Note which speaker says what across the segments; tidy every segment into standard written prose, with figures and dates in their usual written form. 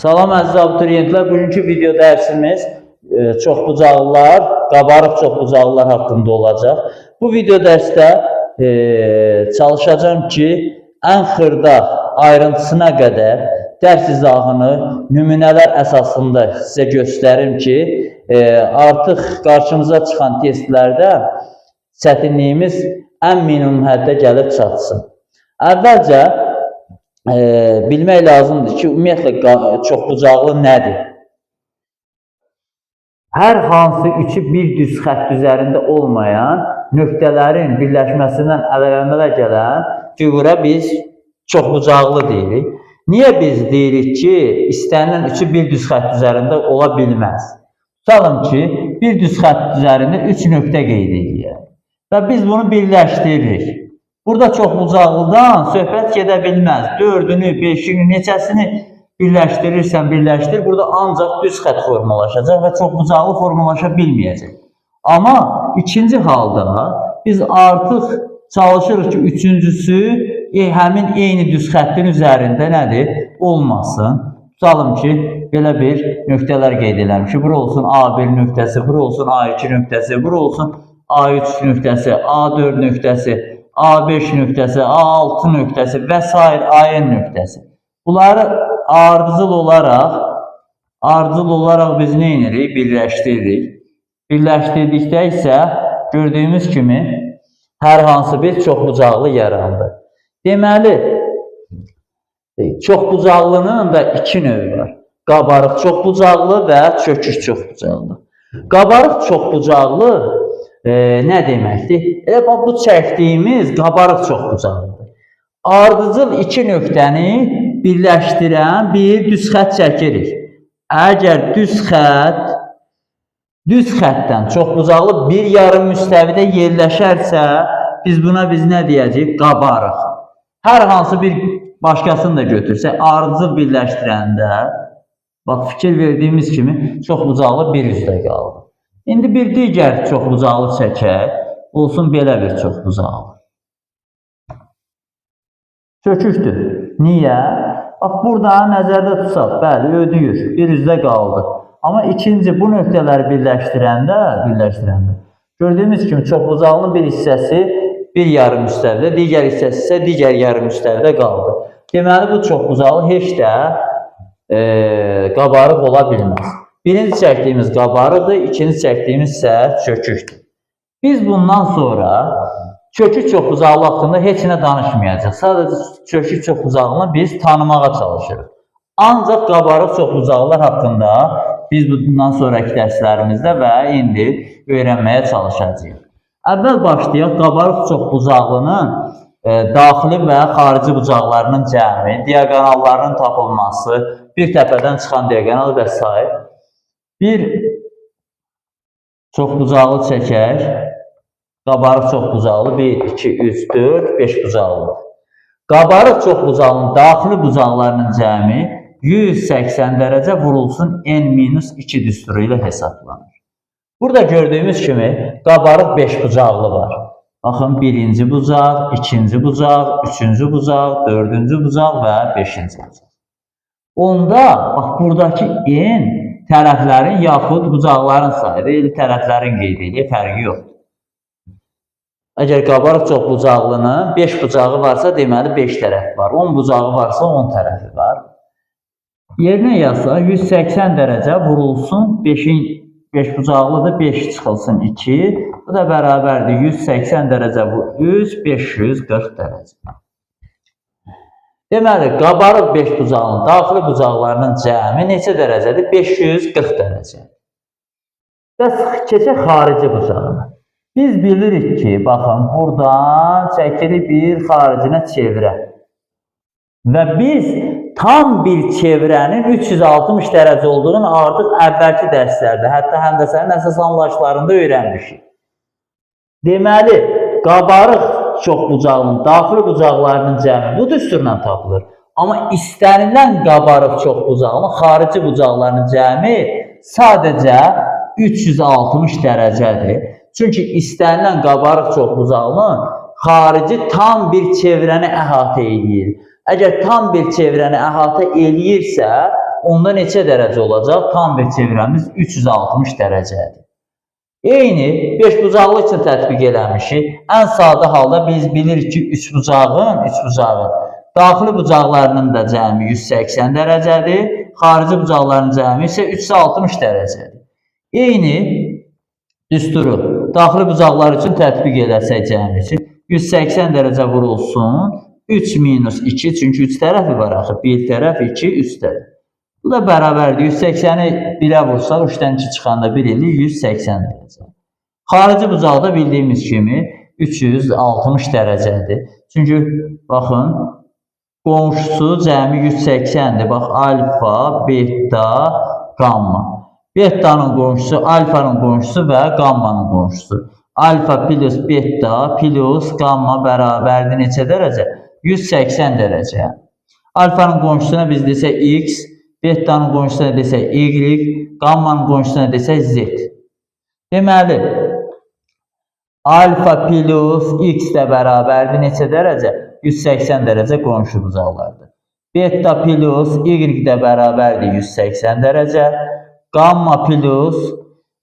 Speaker 1: Salam əziz abituriyentlər, bugünkü video dərsimiz çoxbucaqlılar, qabarıq çoxbucaqlılar haqqında olacaq. Bu video dərsdə çalışacağım ki, ən xırda ayrıntısına qədər dərs izahını nümunələr əsasında sizə göstərim ki, artıq qarşımıza çıxan testlərdə çətinliyimiz ən minimum həddə gəlib çatsın. Əvvəlcə bilmək lazımdır ki, ümumiyyətlə çoxbucaqlı nədir? Hər hansı üçü bir düz xətt üzərində olmayan nöqtələrin birləşməsindən əmələ gələn figura biz çoxbucaqlı deyirik. Niyə biz deyirik ki, istənilən üçü bir düz xətt üzərində ola bilməz? Tutalım ki, bir düz xətt üzərində 3 nöqtə qeyd edək və biz bunu birləşdiririk. Burada çoxbucaqlıdan söhbət gedə bilməz. 4-ünü, 5-ini, neçəsini birləşdirirsən, birləşdir. Burada ancaq düz xətt formalaşacaq və çoxbucaqlı formalaşa bilməyəcək. Amma ikinci halda biz artıq çalışırıq ki, üçüncüsü həmin eyni düz xəttin üzərində nədir? Olmasın. Tutalım ki, belə bir nöqtələr qeyd edelim ki, bura olsun A1 nöqtəsi, bura olsun A2 nöqtəsi, bura olsun A3 nöqtəsi, A4 nöqtəsi, A5 nöqtəsi, A6 nöqtəsi və s. AN nöqtəsi. Bunları ardıcıl olaraq biz nə edirik? Birləşdiririk. Birləşdirdikdə isə gördüyümüz kimi hər hansı bir çoxbucaqlı yarandı. Deməli, çoxbucaqlının da iki növü var. Qabarıq çoxbucaqlı və çökük çoxbucaqlı. Qabarıq çoxbucaqlı nə deməkdir? Bu çəkdiyimiz qabarıq çoxbucaqlıdır. Ardıcıl iki nöqtəni birləşdirən bir düz xətt çəkirik. Əgər düz xəttdən çoxbucaqlı bir yarım müstəvidə yerləşərsə, biz buna nə deyəcəyik? Qabarıq. Hər hansı bir başqasını da götürsək, ardıcıl birləşdirəndə, fikir verdiyimiz kimi çoxbucaqlı bir üzdə qaldı. İndi bir digər çoxbucaqlı çəkək, olsun belə bir çoxbucaqlı. Çökükdür. Niyə? Burada nəzərdə tutsaq, bəli, ödəyir, bir üzdə qaldı. Amma ikinci bu nöqtələri birləşdirəndə, gördüyümüz kimi çoxbucaqlının bir hissəsi bir yarım müstəvidə, digər hissəsi isə digər yarım müstəvidə qaldı. Deməli, bu çoxbucaqlı heç də qabarıq ola bilməz. Birinci çəkdiyimiz qabarıqdır, ikinci çəkdiyimiz isə çökükdür. Biz bundan sonra çökük çoxbucaqlı haqqında heç nə danışmayacaq. Sadəcə çökük çoxbucaqlını biz tanımağa çalışırıq. Ancaq qabarıq çoxbucaqlılar haqqında biz bundan sonraki dərslərimizdə və indi öyrənməyə çalışacağıq. Əvvəl başlayaq qabarıq çoxbucaqlının daxili və xarici bucaqlarının cəmi, diaqonallarının tapılması, bir təpədən çıxan diaqonal və s. Bir çoxbucaqlı çəkək. Qabarıq çoxbucaqlı 1, 2, 3, 4, 5 bucaqlı. Qabarıq çoxbucaqlının daxili bucaqlarının cəmi 180 dərəcə vurulsun n-2 düsturu ilə hesablanır. Burada gördüyümüz kimi qabarıq 5 bucaqlı var. Baxın, birinci bucaq, ikinci bucaq, üçüncü bucaq, dördüncü bucaq və beşinci bucaq. Onda, buradakı n tərəflərin yaxud bucaqların sayıdır, tərəflərin qeyd edilir, fərqi yoxdur. Əgər qabarıq çoxbucaqlının 5 bucağı varsa, deməli 5 tərəfi var. 10 bucağı varsa 10 tərəfi var. Yerinə yazsaq, 180 dərəcə vurulsun, 5 bucaqlıdır, 5 çıxılsın 2. Bu da bərabərdir, 180 dərəcə vurulsun, 540 dərəcə. Deməli, qabarıq 5 bucaqlının daxili bucaqlarının cəmi neçə dərəcədir? 540 dərəcə. Və keçək xarici bucağına. Biz bilirik ki, baxın, buradan çəkirik bir xaricinə çevrə. Və biz tam bir çevrənin 360 dərəcə olduğunu artıq əvvəlki dərslərdə, hətta həndəsənin əsas anlayışlarında öyrənmişik. Deməli, qabarıq çoxbucaqlının daxili bucaqlarının cəmi bu düsturla tapılır. Amma istənilən qabarıq çoxbucaqlının xarici bucaqlarının cəmi sadəcə 360 dərəcədir. Çünki istənilən qabarıq çoxbucaqlının xarici tam bir çevrəni əhatə edir. Əgər tam bir çevrəni əhatə eləyirsə, onda neçə dərəcə olacaq? Tam bir çevrəmiz 360 dərəcədir. Eyni 5 bucaqlı üçün tətbiq eləmişik. Ən sadə halda biz bilirik ki, üçbucağın daxili bucaqlarının da cəmi 180 dərəcədir, xarici bucaqların cəmi isə 360 dərəcədir. Eyni düsturu daxili bucaqlar üçün tətbiq eləsək cəmi üçün 180 dərəcə vurulsun, 3 minus 2, çünki 3 tərəfi var axı, 1 tərəf, 2, 3 tərəf. Bu da bərabərdir, 180-i 1-ə vursaq, 3-dən 2 çıxanda 1 eləyir, 180 dərəcə. Xarici bucaqda bildiyimiz kimi 360 dərəcədir. Çünki, baxın, qonşusu cəmi 180-dir. Bax, alfa, beta, gamma. Betanın qonşusu, alfanın qonşusu və gammanın qonşusu. Alfa plus beta plus gamma bərabərdir neçə dərəcə? 180 dərəcə. Alfanın qonşusuna biz desək x, betanın qonşusuna desək y, gammanın qonşusuna desək z. Deməli, alfa plus x də bərabərdir neçə dərəcə? 180 dərəcə qonşu bucaqlardır. Beta plus y də bərabərdir 180 dərəcə. Gamma plus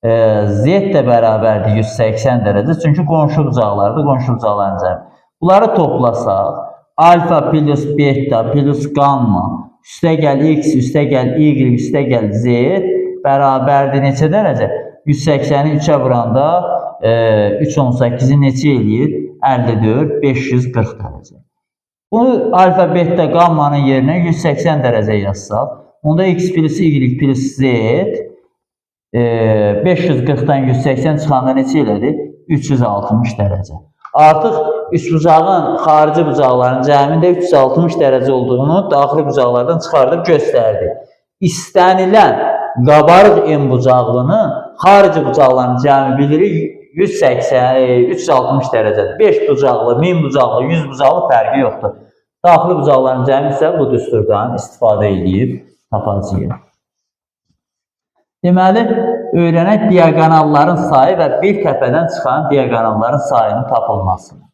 Speaker 1: z də bərabərdir 180 dərəcə. Çünki qonşu bucaqlardır, qonşu bucaqların cəmi. Bunları toplasaq, alfa plus beta plus gamma üstə gəl x, üstə gəl y, üstə gəl z bərabərdir neçə dərəcə? 180-i 3-ə vuranda 318-i neçə eləyir? 54, 540 dərəcə. Bunu alfa, beta, gammanın yerinə 180 dərəcə yazsaq, onda x plus y plus z 540-dan 180 çıxanda neçə elədi? 360 dərəcə. Artıq üçbucağın xarici bucaqların cəmində 360 dərəcə olduğunu daxili bucaqlardan çıxardıb göstərdi. İstənilən qabarıq en bucaqlının xarici bucaqların cəmi bilirik 360 dərəcədir. 5 bucaqlı, 1000 bucaqlı, 100 bucaqlı fərqi yoxdur. Daxili bucaqların cəmi isə bu düsturdan istifadə edib tapacağıq. Deməli, öyrənək diaqonalların sayı və bir təpədən çıxan diaqonalların sayının tapılmasını.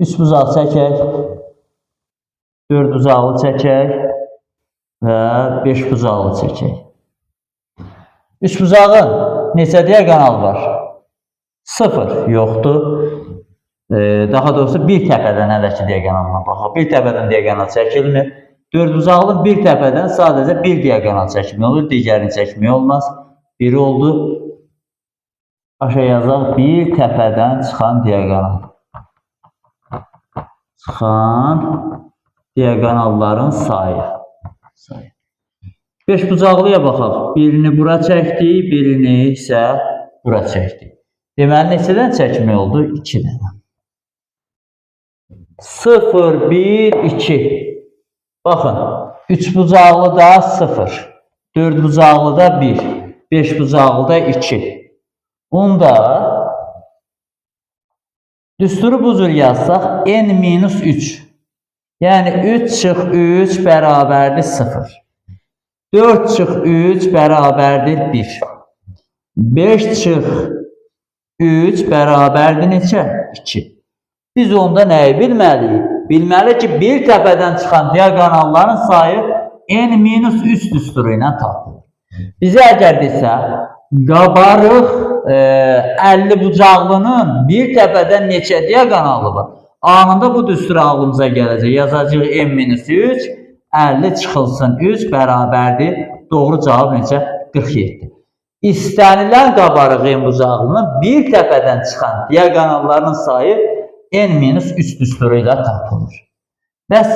Speaker 1: Üç bucaq çəkək, 4 bucaqlı çəkək və 5 bucaqlı çəkək. Üç bucağın neçə diaqonal var? 0 yoxdur. Daha doğrusu bir təpədən ələkçi diaqonalına baxaq. Bir təpədən diaqonal çəkilmir. 4 bucaqlı bir təpədən sadəcə bir diaqonal çəkmək olur, digərini çəkmək olmaz. Biri oldu. Aşağı yazaq, bir təpədən çıxan diaqonal. Çıxan diaqonalların sayı. 5 bucaqlıya baxaq. Birini bura çəkdik, birini isə bura çəkdik. Deməli, neçədən çəkmək oldu? 2 dənə. 0, 1, 2. Baxın, 3 bucaqlı da 0, 4 bucaqlı da 1, 5 bucaqlı da 2. Onda düsturu bu cür yazsaq, n-3. Yəni 3 çıx 3 bərabərdir 0. 4 çıx 3 bərabərdir 1. 5 çıx 3 bərabərdir neçə? 2. Biz onda nəyi bilməliyik? Bilməli ki, bir təpədən çıxan diaqonalların sayı n-3 düsturu ilə tapılır. Bizə əgər desə, qabarıq 50 bucaqlının bir təpədən neçə diaqonalı var? Anında bu düstur ağlımıza gələcək. Yazacaq n-3, 50 çıxılsın 3 bərabərdir. Doğru cavab neçə? 47. İstənilən qabarıq en bucaqlının bir təpədən çıxan diaqonalların sayı n-3 düsturu ilə tapılır. Bəs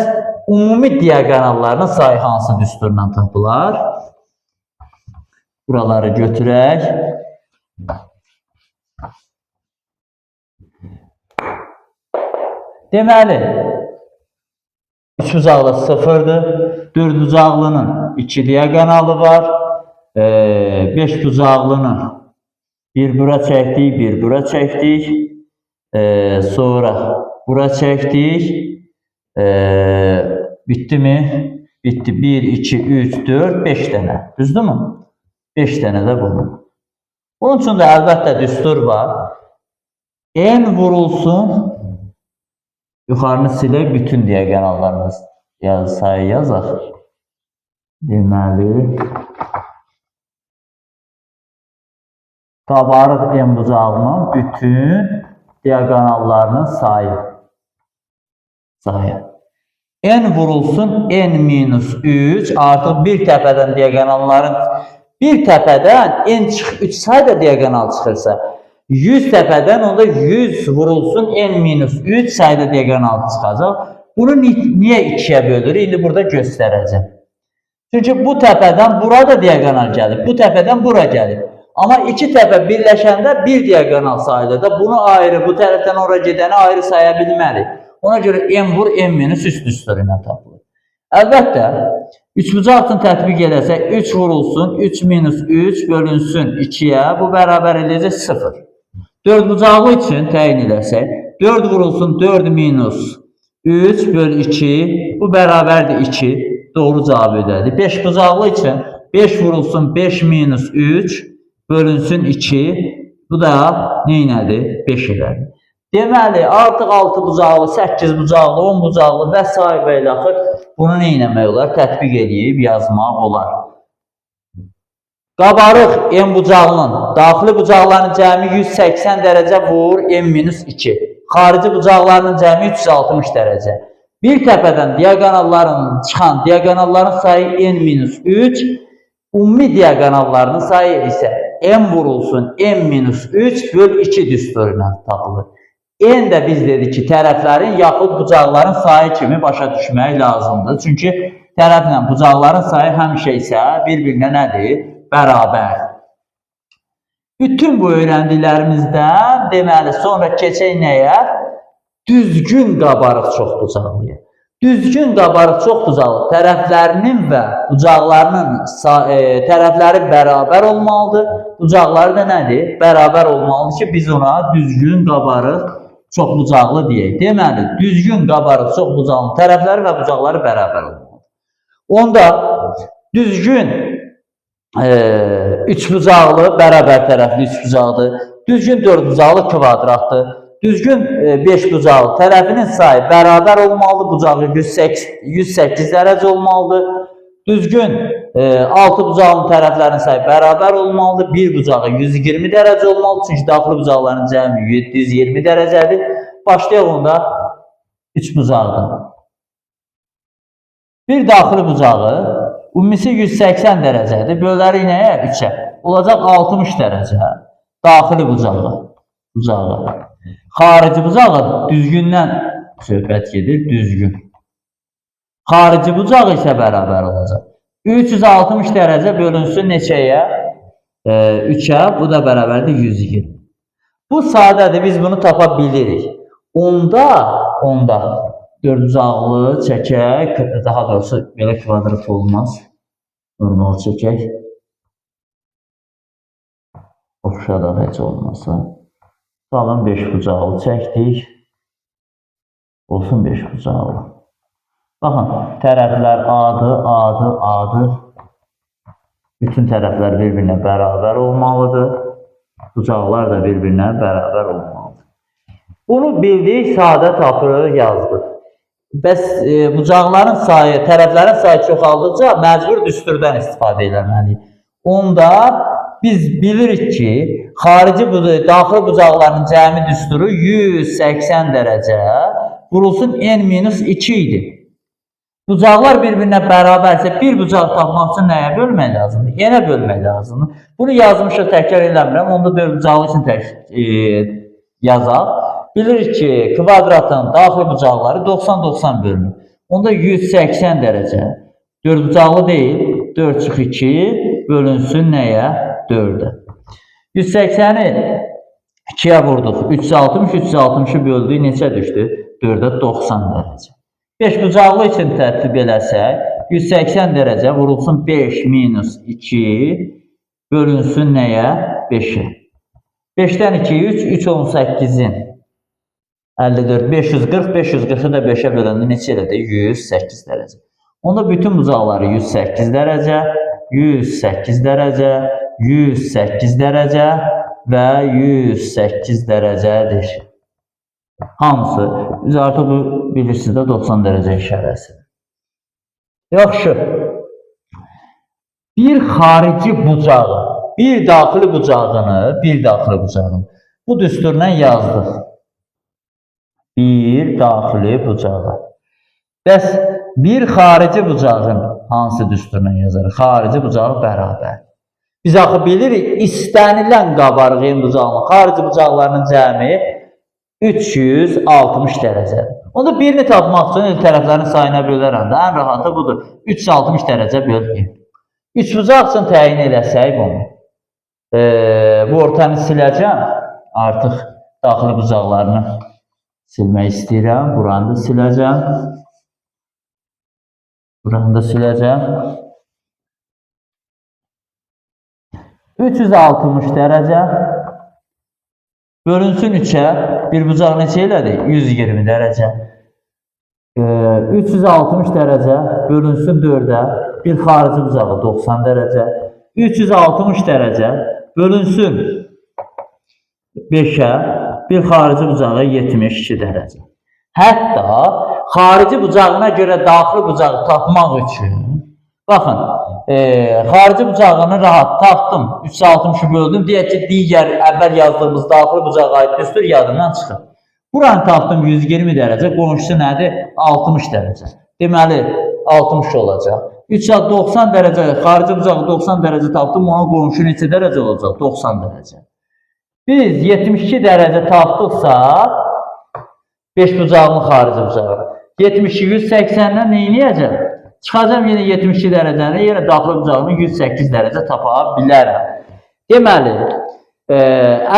Speaker 1: ümumi diaqonalların sayı hansı düsturla tapılar? Buraları götürək. Deməli, 3 bucaqlı 0-dır, 4 bucaqlının 2 diaqonalı var, 5 bucaqlının bir bura çəkdik, bir bura çəkdik. Sonra bura çəkdik. Bitti mi? Bitti. 1, 2, 3, 4, 5 dənə. Düzdür mü? 5 dənə də bunun. Bunun üçün də əlbəttə düstur var. N vurulsun, yuxarını silək, bütün diagonallarımız sayı yazaq. Deməli, qabarıq n bucağının bütün diagonallarının sayı. N vurulsun n minus 3 artıq bir təpədən diagonalların bir təpədən n çıx 3 sayda diagonal çıxırsa 100 təpədən onda 100 vurulsun n minus 3 sayda diagonal çıxacaq. Bunu niyə 2-yə bölür? İndi burada göstərəcəm. Çünki bu təpədən bura da diagonal gəlir. Bu təpədən bura gəlir. Amma iki təpə birləşəndə bir diagonal sayılır da bunu ayrı, bu tərəfdən ora gedəni ayrı saya bilmərik. Ona görə n vur n minus 3 düstur ilə tapılır. Əlbəttə, üçbucaq üçün tətbiq edəsək 3 vurulsun, 3 minus 3 bölünsün 2-yə, bu bərabər eləyəcək 0. Dördbucaqlı üçün təyin edəsək 4 vurulsun 4 minus 3 böl 2, bu bərabərdir 2, doğru cavab ödədir. Beşbucaqlı üçün 5 vurulsun 5 minus 3 bölünsün 2, bu da neynədir? 5 elədir. Deməli, artıq 6 bucaqlı, 8 bucaqlı, 10 bucaqlı və s. və ilə axır bunu neynəmək olar? Tətbiq edib yazmaq olar. Qabarıq n bucağının daxili bucaqlarının cəmi 180 dərəcə vur n-2. Xarici bucaqlarının cəmi 360 dərəcə. Bir təpədən diagonalların çıxan diagonalların sayı n-3, ümumi diagonallarının sayı isə n vurulsun n-3 böl 2 düstur ilə tapılır. N də biz dedik ki, tərəflərin yaxud bucaqların sayı kimi başa düşmək lazımdır. Çünki tərəflə bucaqların sayı həmişə isə bir-birinə nədir? Bərabər. Bütün bu öyrəndiklərimizdən deməli sonra keçək nəyə? Düzgün qabarıq çoxbucaqlıya. Düzgün qabarıq çoxbucaqlı tərəflərinin və bucaqlarının tərəfləri bərabər olmalıdır. Bucaqları da nədir? Bərabər olmalıdır ki, biz ona düzgün qabarıq çoxbucaqlı deyək. Deməli, düzgün qabarıq çoxbucaqlı tərəfləri və bucaqları bərabər olmalıdır. Onda düzgün üçbucaqlı bərabər tərəfli üçbucaqdır. Düzgün dördbucaqlı kvadratdır. Düzgün beşbucaqlı tərəfinin sayı bərabər olmalıdır. Bucağı 108 dərəcə olmalıdır. Düzgün altı bucağın tərəflərinin sayı bərabər olmalıdır. Bir bucağı 120 dərəcə olmalıdır. Çünki daxili bucaqların cəmi 720 dərəcədir. Başlayaq onda üç bucaqdır. Bir daxili bucağı ümumisi 180 dərəcədir. Bölərik nəyə? 3-ə. Olacaq 60 dərəcə. Daxili bucağı. Xarici bucağı düzgündən söhbət gedir. Düzgün. Xarici bucağı isə bərabər olacaq. 360 dərəcə bölünsün neçəyə? 3-ə. Bu da bərabərdir 120. Bu sadədir. Biz bunu tapa bilirik. Onda dördbucaqlı çəkək. Daha doğrusu belə kvadrat olmaz. Normal çəkək. Oxşadaq heç olmasa. Qalın 5 bucaqlı çəkdik. Olsun 5 bucaqlı. Baxın, tərəflər A'dır. Bütün tərəflər bir-birinə bərabər olmalıdır. Bucaqlar da bir-birinə bərabər olmalıdır. Bunu bildik, sadə tapırıq, yazdıq. Bəs bucaqların sayı, tərəflərin sayı çoxaldıqca məcbur düsturdan istifadə eləməliyik. Onda biz bilirik ki, daxili bucaqların cəmi düsturu 180 dərəcə vurulsun n-2 idi. Bucaqlar bir-birinə bərabərsə bir bucaq tapmaq üçün nəyə bölmək lazımdır? Yenə bölmək lazımdır. Bunu yazmışıq, təkrar eləmirəm. Onda dördbucaqlı üçün yazaq. Bilirik ki, kvadratın daxili bucaqları 90-90 bölünür. Onda 180 dərəcə. Dördbucaqlı deyil. 4 çıx 2 bölünsün nəyə? 4-ə. 180-i 2-yə vurduq. 360-360-ı böldük. Neçə düşdü? 4-ə 90 dərəcə. 5 bucaqlı üçün tərtib eləsək, 180 dərəcə vurulsun 5 minus 2 bölünsün nəyə? 5-ə. 5-dən 2, 3 18-in 54, 540, 540-ı da 5-ə böləndə neçə elədi? 108 dərəcə. Onda bütün bucaqları 108 dərəcə, 108 dərəcə, 108 dərəcə və 108 dərəcədir. Hamısı. Biz artıq bu bilirsiniz də 90 dərəcə işarəsi. Yaxşı. Bir xarici bucağı, bir daxili bucağını bu düsturla yazdıq. Bir daxili bucağı. Bəs bir xarici bucağın hansı düsturla yazarıq? Xarici bucağı bərabər. Biz axı bilirik, istənilən qabarığın bucağının xarici bucaqlarının cəmi 360 dərəcədir. Onda birini tapmaq üçün el tərəflərini sayına bölərəm də, ən rahatı budur. 360 dərəcə bölür. Üçbucaq üçün təyin eləsək bunu. Bu ortanı siləcəm. Artıq daxili bucaqlarını silmək istəyirəm. Buranı da siləcəm. Buranı da siləcəm. 360 dərəcə bölünsün 3'ə. Bir bucaq neçə elədi? 120 dərəcə. 360 dərəcə bölünsün 4'ə. Bir xarici bucağı 90 dərəcə. 360 dərəcə bölünsün 5'ə. Bir xarici bucağı 72 dərəcə. Hətta xarici bucağına görə daxili bucağı tapmaq üçün, baxın, xarici bucağını rahat tapdım, 360'ı böldüm, deyək ki, digər əvvəl yazdığımız daxili bucağa aid düstur yadımdan çıxır. Buranı tapdım 120 dərəcə, qonşusu nədir? 60 dərəcə. Deməli, 60 olacaq. 390 dərəcə, xarici bucağı 90 dərəcə tapdım, ona qonşu neçə dərəcə olacaq? 90 dərəcə. Biz 72 dərəcə tapdıqsa, 5 bucağımın xarici bucağı. 72 180'dən neyniyəcəm? Çıxacam yenə 72 dərəcəni, yenə daxili bucağını 108 dərəcə tapa bilərəm. Deməli,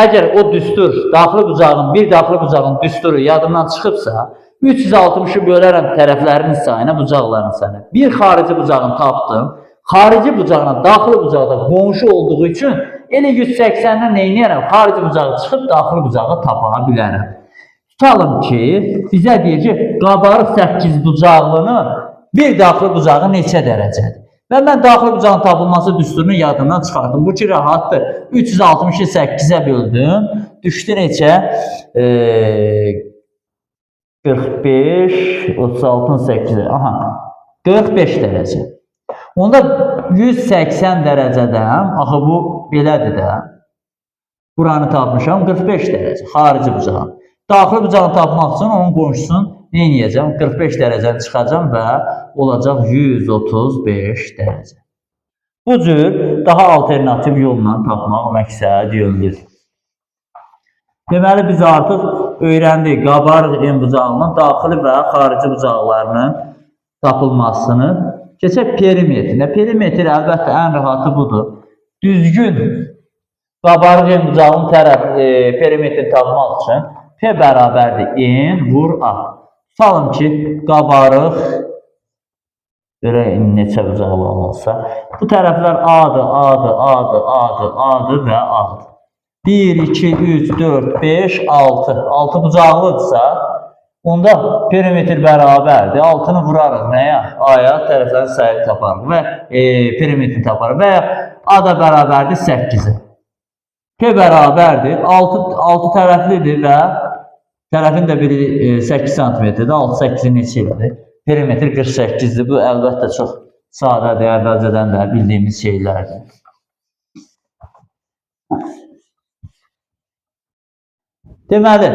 Speaker 1: əgər o düstur, bir daxili bucağın düsturu yadımdan çıxıbsa, 360'ı bölərəm tərəflərinin sayına, bucaqlarının sayına. Bir xarici bucağını tapdım. Xarici bucağına daxili bucaqda qonşu olduğu üçün elə 180'dən neyniyərəm? Xarici bucağı çıxıb daxili bucağı tapa bilərəm. Tutalım ki, bizə deyir ki, qabarıq 8 bucaqlının bir daxili bucağı neçə dərəcədir? Və mən daxili bucağın tapılması düsturunu yadımdan çıxardım. Bu ki, rahatdır. 360'ı 8'ə böldüm. Düşdü neçə? 45, 36'ın 8'ə. Aha, 45 dərəcə. Onda 180 dərəcədən, axı bu belədir də. Buranı tapmışam 45 dərəcə. Xarici bucağın. Daxili bucağını tapmaq üçün onun qonşusun neyniyəcəm? 45 dərəcəni çıxacam və olacaq 135 dərəcə. Bu cür daha alternativ yolla tapmaq məqsəd yönlüdür. Deməli, biz artıq öyrəndik qabarıq en bucağının daxili və xarici bucaqlarının tapılmasını. Keçək perimetrinə. Perimetr əlbəttə ən rahatı budur. Düzgün qabarıq en bucağının perimetrini tapmaq üçün P bərabərdir n vur a. Tutalım ki, qabarıq neçə bucaqlı olsa, bu tərəflər A'dır və A'dır. 1, 2, 3, 4, 5, 6. 6 bucaqlıdırsa, onda perimetr bərabərdir. 6'nı vurarıq nəyə? A'ya tərəflərin sayını taparıq və perimetrini taparıq və A da bərabərdir 8'ə. P bərabərdir. 6 tərəflidir və tərəfin də biri 8 cm-dir. 6 8-in neçə elədir? Perimetr 48'dir. Bu əlbəttə çox sadədir. Əvvəlcədən də bildiyimiz şeylərdir. Deməli,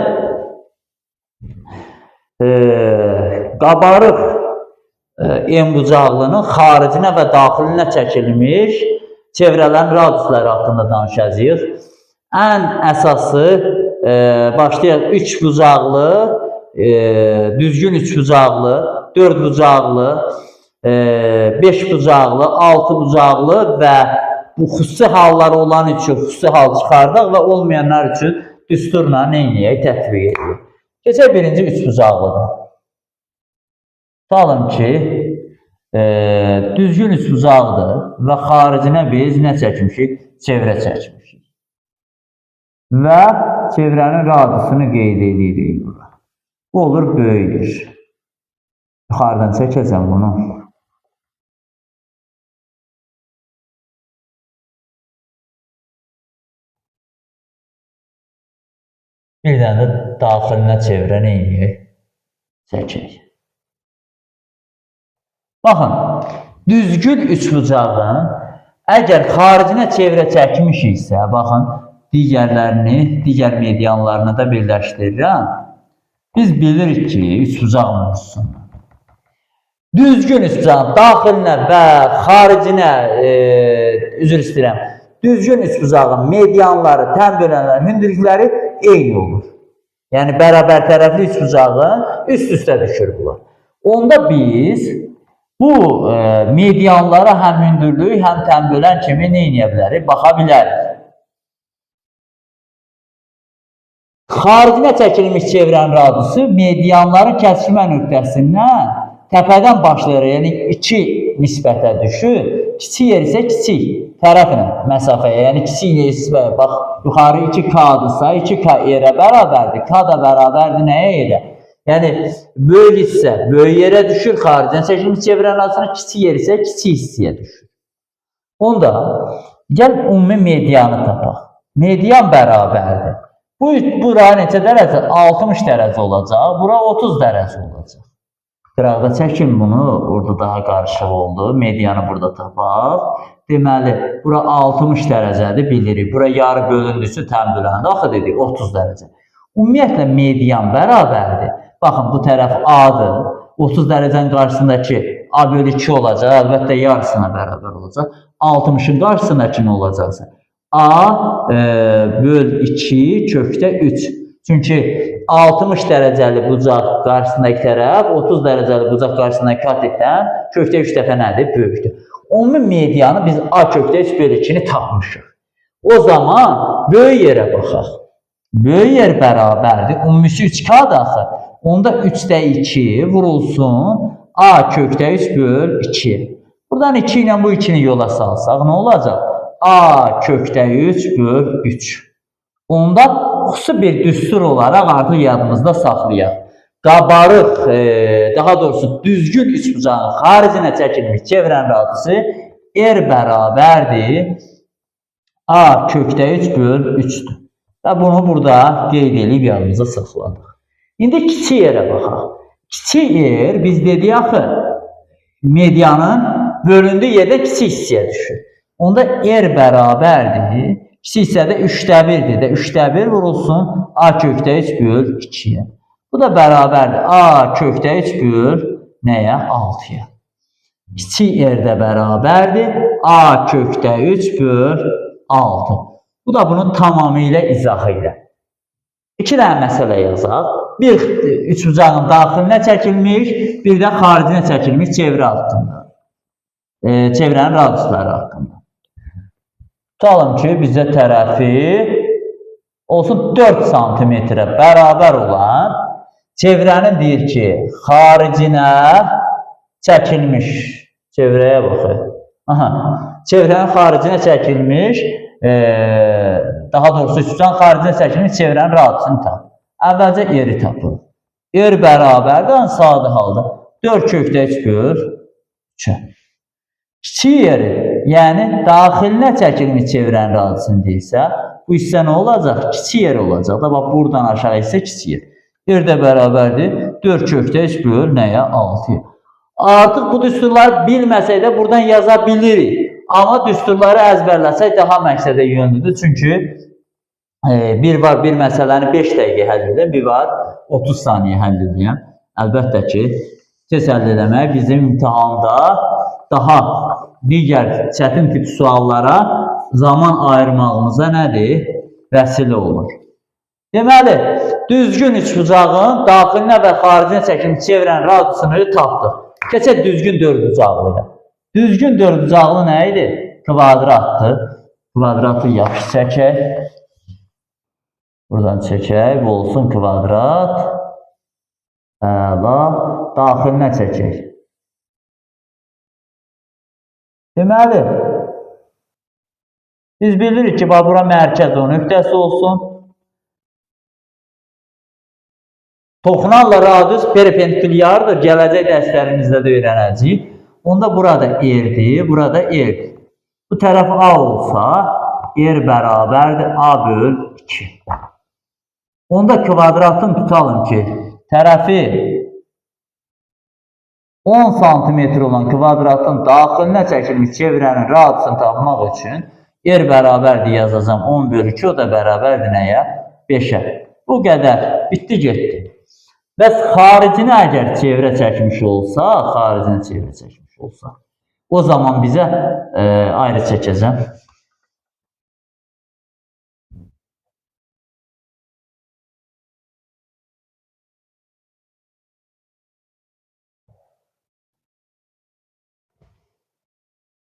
Speaker 1: qabarıq en bucaqlının xaricinə və daxilinə çəkilmiş çevrələrin radiusları haqqında danışacağıq. Ən əsası başlayaq 3 bucaqlı, düzgün 3 bucaqlı, 4 bucaqlı, 5 bucaqlı, 6 bucaqlı və bu xüsusi halları olan üçün xüsusi hal çıxardıq və olmayanlar üçün düsturla neyniyək? Tətbiq edirik. Keçək birinci 3 bucaqlıdan. Tutalım ki, düzgün 3 bucaqdır və xaricinə biz nə çəkmişik? Çevrə çəkmişik. Və çevrənin radiusunu qeyd edirik. Bu olur böyükdür. Yuxarıdan çəkəcəm bunu. Bir dənə də daxilinə çevirə neyini çəkək. Baxın, düzgün üçbucağın əgər xaricinə çevirə çəkmişiksə, baxın, digərlərini, digər medianlarını da birləşdirirəm. Biz bilirik ki, üçbucaq mövzusunda düzgün üçbucağın daxilinə və xaricinə, üzr istəyirəm, düzgün üçbucağın medianları, tənbölənləri, hündürlükləri eyni olur. Yəni, bərabər tərəfli üçbucağın üst-üstə düşür bunlar. Onda biz bu medianlara həm hündürlük, həm tənbölən kimi nə edə bilərik? Baxa bilərik. Xaricinə çəkilmiş çevrənin radiusu medianların kəsişmə nöqtəsindən təpədən başlayır, yəni 2 nisbətə düşür. Kiçik yer isə kiçik tərəflə məsafəyə, yəni kiçik nisbətə, bax, yuxarı 2K-dırsa, 2K yerə bərabərdir. K da bərabərdir nəyə yerə? Yəni, böyük hissə böyük yerə düşür, xaricinə çəkilmiş çevrənin radiusuna, kiçik yer isə kiçik hissəyə düşür. Onda, gəl ümumi medianı tapaq. Median bərabərdir. Bura neçə dərəcə? 60 dərəcə olacaq, bura 30 dərəcə olacaq. Qıraqda çəkin bunu, orada daha qarışıq oldu. Medianı burada tapaq. Deməli, bura 60 dərəcədir, bilirik. Bura yarı bölündüsü tənböləndə, axı dedik, 30 dərəcə. Ümumiyyətlə, median bərabərdir. Baxın, bu tərəf A-dır. 30 dərəcənin qarşısındakı A bölü 2 olacaq, əlbəttə yarısına bərabər olacaq. 60-ın qarşısındakı nə olacaqsa? A böl 2 kökdə 3. Çünki 60 dərəcəli bucaq qarşısındakı tərəf 30 dərəcəli bucaq qarşısındakı katetdən kökdə 3 dəfə nədir? Böyükdür. Ümumi medianı biz A kökdə 3 bölü 2-ni tapmışıq. O zaman böyük yerə baxaq. Böyük yer bərabərdir. Ümumisi 3K daxı. Onda 3-də 2 vurulsun A kökdə 3 böl 2. Buradan 2 ilə bu 2-ni yola salsaq nə olacaq? A kökdə 3 böl 3. Onda xüsusi bir düstur olaraq artıq yadımızda saxlayaq. Qabarıq, daha doğrusu düzgün üçbucağın xaricinə çəkilmiş çevrənin radiusu R bərabərdir A kökdə 3 böl 3'dür. Və bunu burada qeyd edib yadımıza saxladıq. İndi kiçik yerə baxaq. Kiçik yer biz dedik axı medianın bölündüyü yerdə kiçik hissəyə düşür. Onda R bərabərdir. Kiçik hissədə 3'də 1'dir də 3'də 1 vurulsun A kökdə 3 böl 2'yə. Bu da bərabərdir. A kökdə 3 böl nəyə? 6'ya. Kiçik yerdə bərabərdir. A kökdə 3 böl 6. Bu da bunun tamamilə izahı ilə. 2 dənə məsələ yazaq. Bir üçbucağın daxilinə çəkilmiş, bir də xaricinə çəkilmiş çevrə haqqında. Çevrənin radiusları haqqında. Tutalım ki, bizə tərəfi olsun 4 santimetrə bərabər olan çevrənin deyir ki, xaricinə çəkilmiş. Çevrəyə baxın. Çevrənin xaricinə çəkilmiş, daha doğrusu üçbucağın xaricinə çəkilmiş çevrənin radiusunu tap. Əvvəlcə yeri tapır. Yer bərabərdir, sadə halda 4 kökdə 3 böl 2. Kiçik yeri, yəni daxilinə çəkilmiş çevrənin radiusunu deyirsə, bu hissə nə olacaq? Kiçik yer olacaq da, bax, buradan aşağı isə kiçik yer. Yer də bərabərdir, 4 kökdə 3 böl nəyə? 6'ya. Artıq bu düsturları bilməsək də buradan yaza bilirik. Amma düsturları əzbərləsək daha məqsədə yönlüdür. Çünki bir var, bir məsələni 5 dəqiqə həll edən, bir var 30 saniyə həll edən. Əlbəttə ki, tez həll eləmək bizim imtihanda daha digər çətin tip suallara zaman ayırmağımıza nədir? Vəsilə olur. Deməli, düzgün üçbucağın daxilinə və xaricinə çəkilmiş çevrənin radiusunu tapdıq. Keçək düzgün dördbucaqlıya. Düzgün dördbucaqlı nə idi? Kvadratdır. Kvadratı yaxşı çəkək. Buradan çəkək, bu olsun kvadrat. Əla, daxilinə çəkək. Deməli, biz bilirik ki, bura mərkəz o nöqtəsi olsun. Toxunanla radius perpendikulyardır. Gələcək dərslərimizdə də öyrənəcəyik. Onda burada R-dir, burada R. Bu tərəf A olsa, R bərabərdir A böl 2. Onda kvadratın tutalım ki tərəfi 10 santimetr olan kvadratın daxilinə çəkilmiş çevrənin radiusunu tapmaq üçün r bərabərdir yazacağım 10 bölü 2, o da bərabərdir nəyə? 5'ə. Bu qədər. Bitdi, getdi. Bəs xaricinə əgər çevrə çəkmiş olsa, o zaman bizə ayrı çəkəcəm.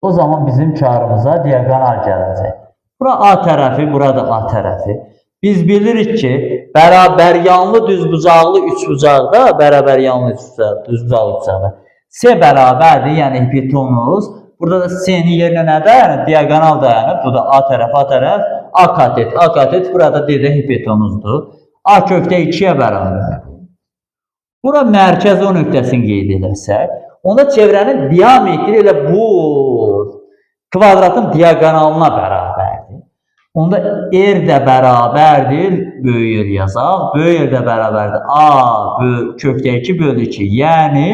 Speaker 1: O zaman bizim karımıza diagonal gələcək. Bura A tərəfi, burada A tərəfi. Biz bilirik ki, bərabər yanlı düzbucaqlı üçbucaqda, bərabər yanlı düzbucaqlı üçbucaqda S bərabərdir, yəni hipotenuz. Burada da S-nin yerinə nə dayanır? Diagonal dayanır. Bu da A tərəf, A tərəf, A katet. A katet burada dedə hipotenuzdur. A kökdə 2-yə bərabər. Bura mərkəz O nöqtəsini qeyd edərsək, onda çevrənin diametri elə bu kvadratın diagonalına bərabərdir. Onda R də bərabərdir, böyük R yazaq. Böyük R də bərabərdir A kökdə 2 bölü 2, yəni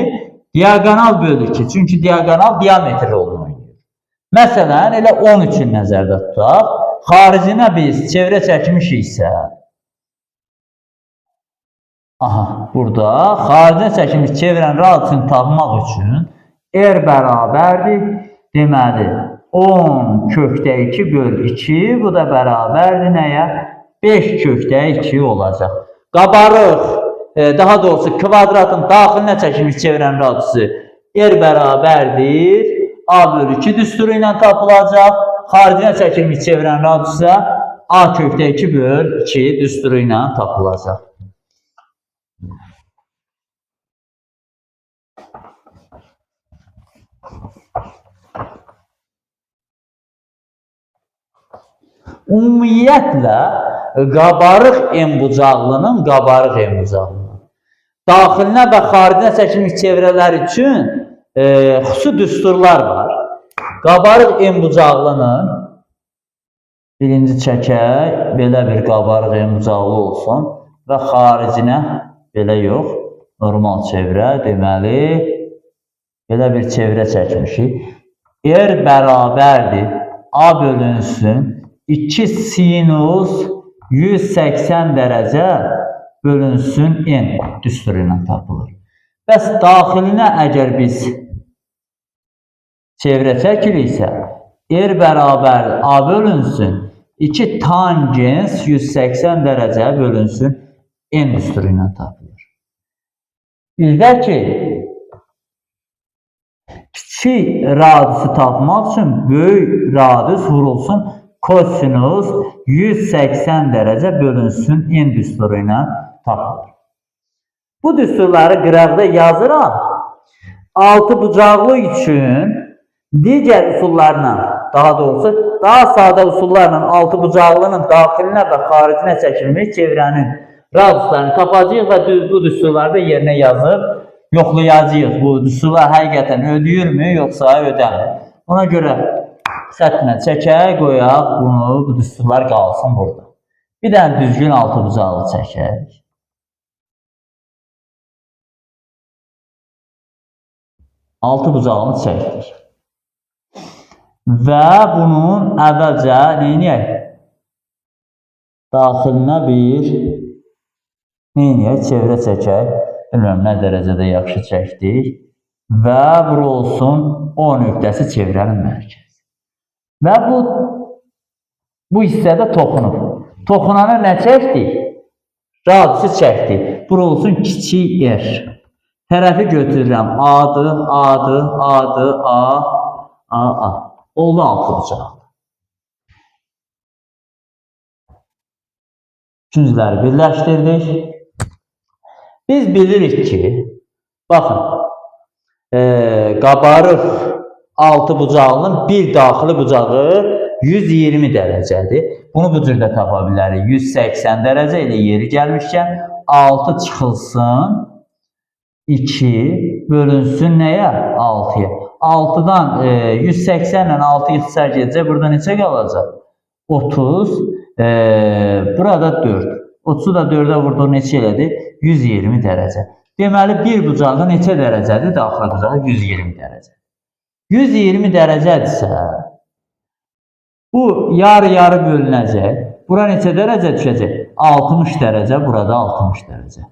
Speaker 1: diagonal bölü 2. Çünki diagonal diametr rolunu oynayır. Məsələn, elə 10 üçün nəzərdə tutaq. Xaricinə biz çevrə çəkmişiksə, burada xaricinə çəkilmiş çevrənin radiusunu tapmaq üçün R bərabərdir. Deməli, 10 kökdə 2 bölü 2, bu da bərabərdir nəyə? 5 kökdə 2 olacaq. Qabarıq, daha doğrusu kvadratın daxilinə çəkilmiş çevrənin radiusu R bərabərdir. A bölü 2 düsturu ilə tapılacaq. Xaricinə çəkilmiş çevrənin radiusu A kökdə 2 bölü 2 düsturu ilə tapılacaq. Ümumiyyətlə, qabarıq M bucaqlının daxilinə və xaricinə çəkilmiş çevrələr üçün xüsusi düsturlar var. Qabarıq M bucaqlının birinci çəkək, belə bir qabarıq M bucaqlı olsun və xaricinə belə yox, normal çevrə, deməli, belə bir çevrə çəkmişik. R bərabərdir A bölünsün 2 sinus 180 dərəcə bölünsün N düsturu ilə tapılır. Bəs daxilinə əgər biz çevrə çəkiriksə, R bərabərdir A bölünsün 2 tangens 180 dərəcə bölünsün N düsturu ilə tapılır. Bizdə ki, kiçik radiusu tapmaq üçün böyük radius vurulsun kosinus 180 dərəcə bölünsün N düsturu ilə tapılır. Bu düsturları qıraqda yazıram. Altı bucaqlı üçün digər üsullarla, daha doğrusu daha sadə üsullarla altı bucaqlının daxilinə və xaricinə çəkilmiş çevrənin radiuslarını tapacağıq və bu düsturları da yerinə yazıb yoxlayacağıq. Bu düsturlar həqiqətən ödəyirmi, yoxsa ödəmir. Ona görə sətlə çəkək, qoyaq, bu düsturlar qalsın burada. Bir dənə düzgün altı bucaqlı çəkək. Altı bucağını çəkdik. Və bunun əvvəlcə neyiniyək? Daxilinə bir neyiniyək? Çevrə çəkək. Bilməm, nə dərəcədə yaxşı çəkdik. Və bura olsun O nöqtəsi çevrənin mərkəzi. Və bu hissədə toxunur. Toxunanı nə çəkdik? Radiusu çəkdik. Bura olsun kiçik R. Tərəfi götürürəm. A'dır, A'dır, A'dır, A. Oldu altı bucaq. Üçüncüləri birləşdirdik. Biz bilirik ki, baxın, qabarıq altı bucağının bir daxili bucağı 120 dərəcədir. Bunu bu cürdə tapa bilərik. 180 dərəcə ilə yeri gəlmişkən 6 çıxılsın. 2 bölünsün nəyə? 6-ya. 6-dan 180 ilə 6 ixtisar gedəcək. Burada neçə qalacaq? 30. Burada 4. 30-u da 4-ə vurduq neçə elədi? 120 dərəcə. Deməli, bir bucağı neçə dərəcədir? Daxil bucağı 120 dərəcə. 120 dərəcədirsə, bu yarı-yarı bölünəcək. Bura neçə dərəcə düşəcək? 60 dərəcə, burada 60 dərəcə.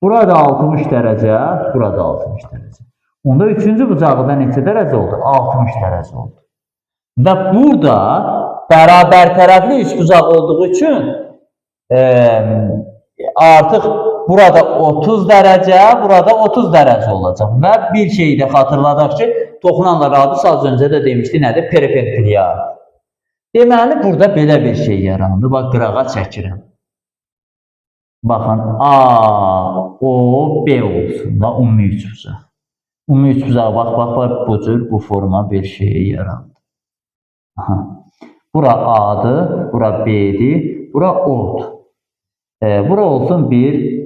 Speaker 1: Burada 60 dərəcə, burada 60 dərəcə. Onda üçüncü bucağıda neçə dərəcə oldu? 60 dərəcə oldu. Və burada bərabər tərəfli üç bucaq olduğu üçün artıq burada 30 dərəcə, burada 30 dərəcə olacaq. Və bir şeyi də xatırladaq ki, toxunanla radius az öncə də demişdi, nədir? Perpendilyar. Deməli, burada belə bir şey yarandı. Bax, qırağa çəkirəm. Baxın, A, O, B olsun da ümumi üçbucaq. Ümumi üçbucaq, bax, bu cür, bu forma bir şey yarandı. Bura A'dır, bura B'dir, bura O'dur. Bura olsun bir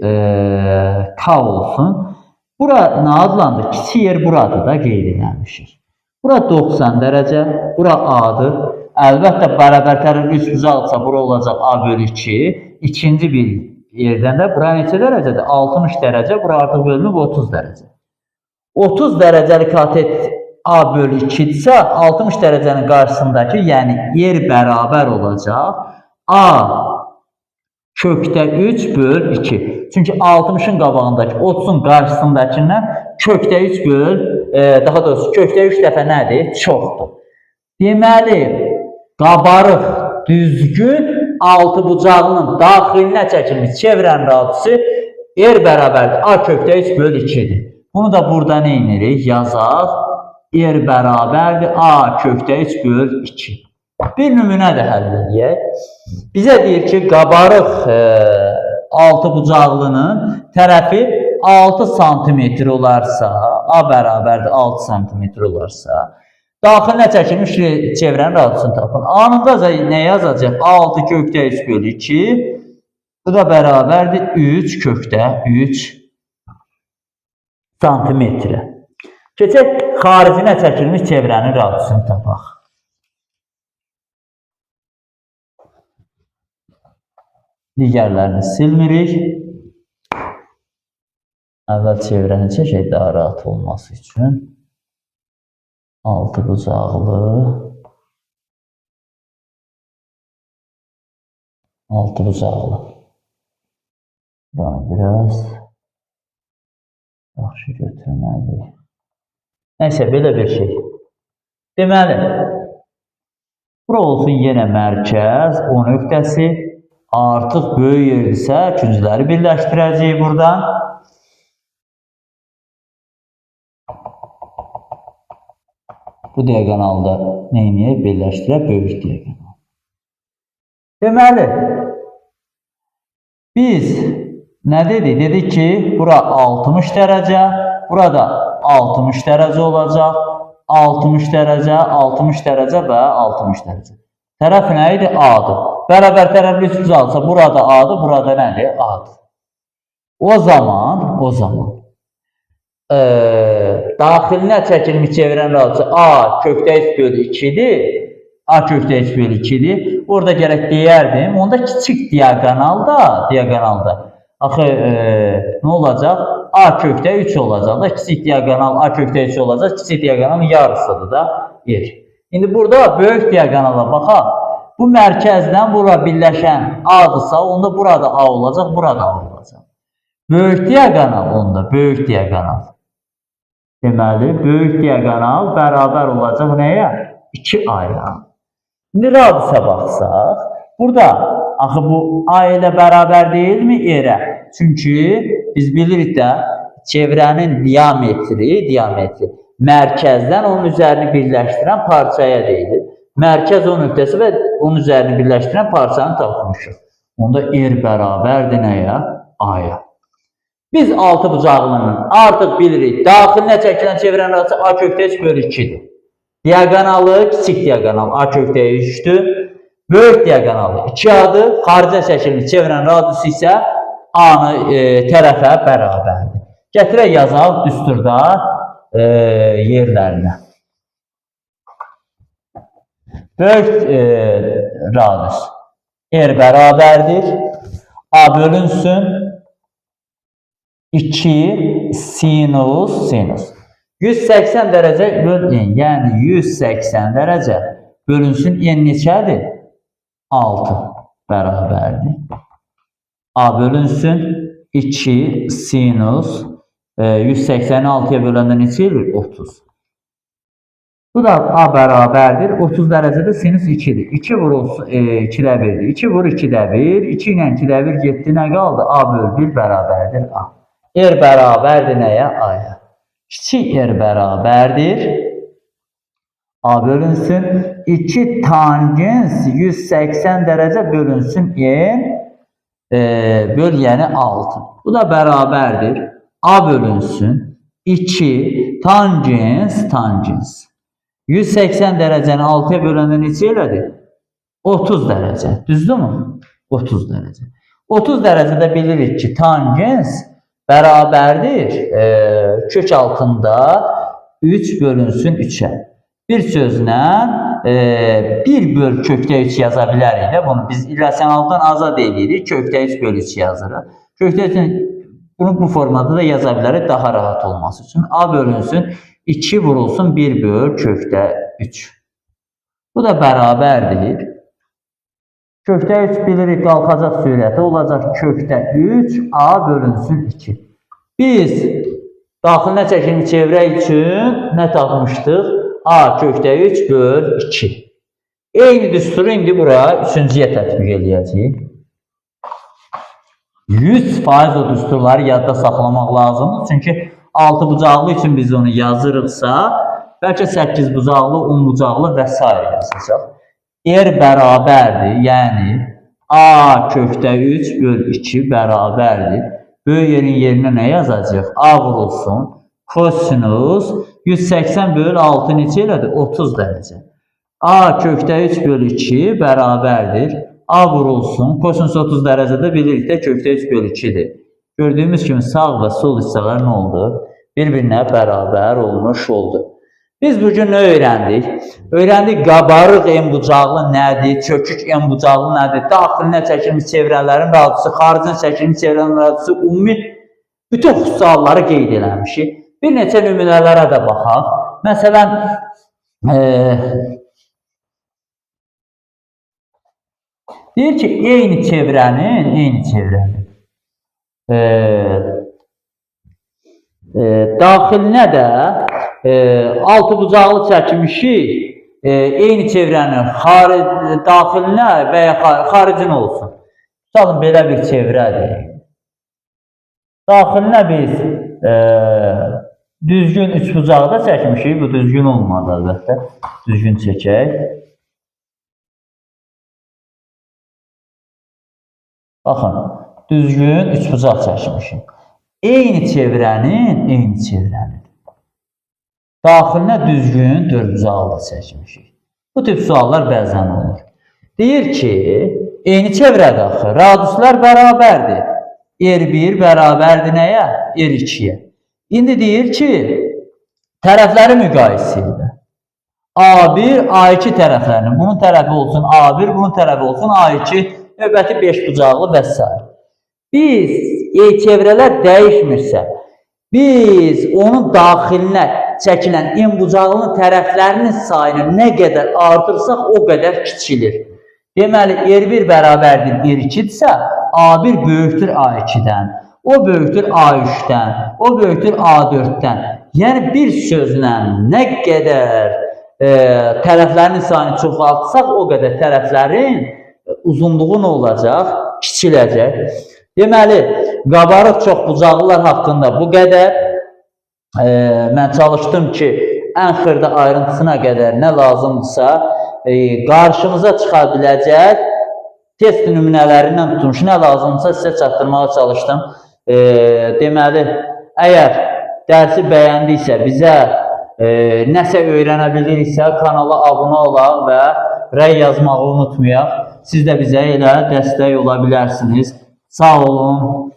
Speaker 1: K olsun. Bura nə adlandır? Kiçik yer buradır da qeyd edilmişik. Bura 90 dərəcə, bura A'dır. Əlbəttə, bərabər tərəfli üçbucaqdırsa, bura olacaq A bölü 2. İkinci bir yerdən də bura neçə dərəcədir? 60 dərəcə, bura artıq bölünüb 30 dərəcə. 30 dərəcəli katet A bölü 2-dirsə, 60 dərəcənin qarşısındakı, yəni yer bərabər olacaq. A kökdə 3 böl 2. Çünki 60-ın qabağındakı 30-un qarşısındakindən kökdə 3 böl, daha doğrusu kökdə 3 dəfə nədir? Çoxdur. Deməli, qabarıq düzgün altı bucağının daxilinə çəkilmiş çevrən radiusu R bərabərdir. A kökdə 3 böl 2-dir. Bunu da burada nə edirik? Yazaq. R bərabərdir. A kökdə 3 böl 2. Bir nümunə də həll edək. Bizə deyir ki, qabarıq altı bucaqlının tərəfi 6 sm olarsa, A bərabərdir 6 sm olarsa, daxilinə çəkilmiş çevrənin radiusunu tapın. Anındaca nə yazacaq? 6 kökdə 3 böl 2. Bu da bərabərdir 3 kökdə 3 santimetrə. Keçək, xaricinə çəkilmiş çevrənin radiusunu tapaq. Digərlərini silmirik. Əvvəl çevrəni çəkək daha rahat olması üçün. Altı bucaqlı. Altı bucaqlı. Buranı biraz yaxşı götürməliyik. Nəysə, belə bir şey. Deməli, bura olsun yenə mərkəz, O nöqtəsi. Artıq böyük yerdirsə, küncləri birləşdirəcəyik buradan. Bu diagonalda neyini birləşdirək? Böyük diagonal. Deməli, biz nə dedik? Dedik ki, bura 60 dərəcə, burada 60 dərəcə olacaq, 60 dərəcə, 60 dərəcə və 60 dərəcə. Tərəf nə idi? A-dır. Bərabər tərəfli üçbucaqdırsa, burada A-dır, burada nədir? A-dır. O zaman daxilinə çəkilmiş çevrən radiusu A kökdə 3 böl 2-dir. A kökdə 3 böl 2-dir. Orada gərək deyərdim. Onda kiçik diagonalda axı nə olacaq? A kökdə 3 olacaq da, kiçik diagonal A kökdə 3 olacaq, kiçik diagonalın yarısıdır da yer. İndi burada böyük diagonala baxaq. Bu mərkəzdən bura birləşən A-dırsa, onda burada A olacaq, burada A olacaq. Böyük diagonal onda, böyük diagonal. Deməli, böyük diagonal bərabər olacaq nəyə? 2A-ya. İndi radiusa baxsaq, burada axı bu A ilə bərabər deyilmi? R-ə. Çünki biz bilirik də çevrənin diametri mərkəzdən onun üzərini birləşdirən parçaya deyilir. Mərkəz O nöqtəsi və onun üzərini birləşdirən parçanı tapmışıq. Onda R bərabərdir nəyə? A-ya. Biz altı bucaqlının artıq bilirik. Daxilinə çəkilən çevrənin radiusu A kökdə 3 böl 2-dir. Diagonalı kiçik diagonal A kökdə 3-dür. Böyük diagonalı 2A-dır. Xaricə çəkilmiş çevrənin radiusu isə A-nı tərəfə bərabərdir. Gətirək yazaq düsturda yerlərinə. Böyük radius R bərabərdir. A bölünsün 2 sinus. 180 dərəcə bölün, yəni 180 dərəcə bölünsün n neçədir? 6 bərabərdir. A bölünsün 2 sinus 186'ya böləndə neçə edir? 30. Bu da A bərabərdir. 30 dərəcədə sinus 2'dir. 2 vurulsun 2'də 1'dir. 2 vur 2'də 1. 2 ilə 2'də 1 getdi. Nə qaldı? A bölü 1 bərabərdir A. R bərabərdir nəyə? A-ya. Kiçik R bərabərdir. A bölünsün 2 tangens 180 dərəcə bölünsün n böl yəni 6. Bu da bərabərdir. A bölünsün 2 tangens 180 dərəcəni 6'ya böləndə neçə elədi? 30 dərəcə. Düzdürmü? 30 dərəcə. 30 dərəcədə bilirik ki, tangens bərabərdir. Kök altında 3 bölünsün 3'ə. Bir sözlə 1 böl kökdə 3 yaza bilərik də. Bunu biz irrasionaldan azad edirik. Kökdə 3 böl 3 yazırıq. Kökdə 3 bunu bu formada da yaza bilərik daha rahat olması üçün. A bölünsün 2 vurulsun 1 böl kökdə 3. Bu da bərabərdir. Kökdə 3 bilirik qalxacaq sürəti olacaq kökdə 3 A bölünsün 2. Biz daxilinə çəkilmiş çevrə üçün nə tapmışdıq? A kökdə 3 böl 2. Eyni düsturu indi bura 3-cüyə tətbiq eləyəcəyik. 100% o düsturları yadda saxlamaq lazımdır. Çünki 6 bucaqlı üçün biz onu yazırıqsa, bəlkə 8 bucaqlı, 10 bucaqlı və s. yazacaq. R bərabərdir, yəni A kökdə 3 böl 2 bərabərdir. Böyük yerin yerinə nə yazacaq? A vurulsun kosinus 180 böl 6 neçə elədir? 30 dərəcə. A kökdə 3 böl 2 bərabərdir. A vurulsun kosinus 30 dərəcədə bilirik də kökdə 3 böl 2'dir. Gördüyümüz kimi sağ və sol hissələr nə oldu? Bir-birinə bərabər olmuş oldu. Biz bugün nə öyrəndik? Öyrəndik qabarıq en bucaqlı nədir? Çökük en bucaqlı nədir? Daxilinə çəkilmiş çevrələrin radisi, xaricinə çəkilmiş çevrələrin radisi, ümumi bütün xüsusalları qeyd eləmişik. Bir neçə nümunələrə də baxaq. Məsələn, deyir ki, eyni çevrənin daxilinə də 6 bucaqlı çəkmişik. Eyni çevrənin daxilinə və ya xaricinə olsun. Tutalım, belə bir çevrədir. Daxilinə biz düzgün 3 bucaqda çəkmişik. Bu düzgün olmadı əlbəttə. Düzgün çəkək. Baxın, düzgün 3 bucaq çəkmişik. Eyni çevrənin daxilinə düzgün 4 bucaqlı çəkmişik. Bu tip suallar bəzən olur. Deyir ki, eyni çevrədə axı radiuslar bərabərdir. R1 bərabərdir nəyə? R2'yə. İndi deyir ki, tərəfləri müqayisə edir. A1, A2 tərəflərinin. Bunun tərəfi olsun A1, bunun tərəfi olsun A2. Növbəti 5 bucaqlı və s. Biz çevrələr dəyişmirsə, biz onun daxilinə çəkilən en bucaqlının tərəflərinin sayını nə qədər artırsaq, o qədər kiçilir. Deməli, R1 bərabərdir R2-dirsə, A1 böyükdür A2-dən, o böyükdür A3-dən, o böyükdür A4-dən. Yəni, bir sözlə nə qədər tərəflərinin sayını çoxaltsaq, o qədər tərəflərin uzunluğu nə olacaq? Kiçiləcək. Deməli, qabarıq çox bucaqlılar haqqında bu qədər. Mən çalışdım ki, ən xırda ayrıntısına qədər nə lazımdırsa, qarşımıza çıxa biləcək test nümunələrindən tutmuş nə lazımdırsa sizə çatdırmağa çalışdım. Deməli, əgər dərsi bəyəndiysə, bizə nəsə öyrənə biliriksə, kanala abunə olaq və rəy yazmağı unutmayaq. Siz də bizə elə dəstək ola bilərsiniz. Sağ olun.